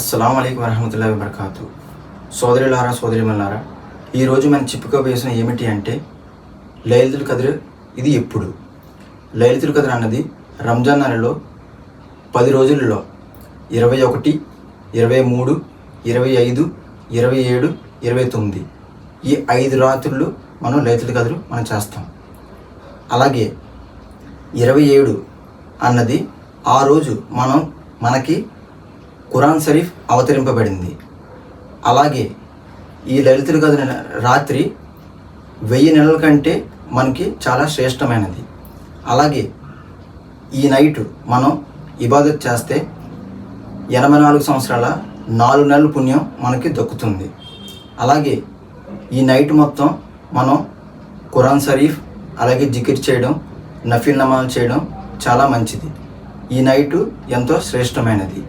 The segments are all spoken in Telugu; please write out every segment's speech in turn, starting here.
అస్సలాము అలైకుం వరహమతుల్లాహి వబరకాతు. సోదరులారా సోదరిమల్లారా, ఈరోజు మనం చెప్పుకోబోయేసిన ఏమిటి అంటే లైలతుల్ ఖద్ర్. ఇది ఎప్పుడు? లైలతుల్ ఖద్ర్ అన్నది రంజాన్ నెలలో 10 రోజులలో 21, 23, 25, 27, 29 ఈ 5 రాత్రులు మనం లైలతుల్ ఖద్ర్ మనం చేస్తాం. అలాగే 27 అన్నది ఆ రోజు మనకి ఖురాన్ షరీఫ్ అవతరింపబడింది. అలాగే ఈ లైలతుల్ ఖద్ర్ రాత్రి 1000 నెలల కంటే మనకి చాలా శ్రేష్టమైనది. అలాగే ఈ నైట్ మనం ఇబాదత్ చేస్తే 84 సంవత్సరాల 4 నెలల పుణ్యం మనకి దక్కుతుంది. అలాగే ఈ నైట్ మొత్తం మనం ఖురాన్ షరీఫ్ అలాగే జికిర్ చేయడం, నఫిల్ నమాజ్ చేయడం చాలా మంచిది. ఈ నైటు ఎంతో శ్రేష్టమైనది.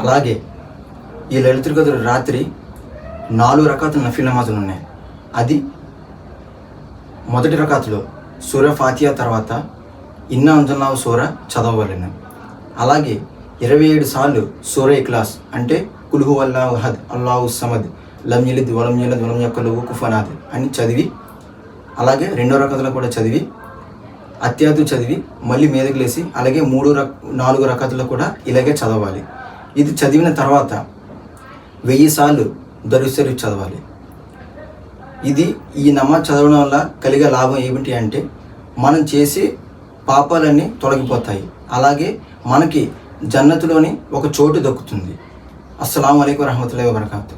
అలాగే ఈ లైలతుల్ ఖద్ర్ రాత్రి 4 రకాతుల నఫిల్ నమాజులు ఉన్నాయి. అది మొదటి రకాతులో సూరా ఫాతిహా తర్వాత ఇన్నా అంజల్నాహు సూరా చదవవలెను. అలాగే 27 సార్లు సూరా ఇఖ్లాస్ అంటే కుల్ హువల్లాహు అహద్ అల్లాహు సమద్ లం యలిద్ వలం యూలద్ వలం యకుల్ లహు కుఫువన్ అహద్ అని చదివి, అలాగే 2వ రకాతులో కూడా చదివి, అత్యాదు చదివి మళ్ళీ మీదకి లేసి అలాగే 4 రకాతుల్లో కూడా ఇలాగే చదవాలి. ఇది చదివిన తర్వాత 1000 సార్లు దరూద్ షరీఫ్ చదవాలి. ఈ నమాజ్ చదవడం వల్ల కలిగే లాభం ఏమిటి అంటే మనం చేసే పాపాలన్నీ తొలగిపోతాయి. అలాగే మనకి జన్నతులోని ఒక చోటు దక్కుతుంది. అస్సలాము అలైకుం వరహమతుల్లాహి వబరకాతు.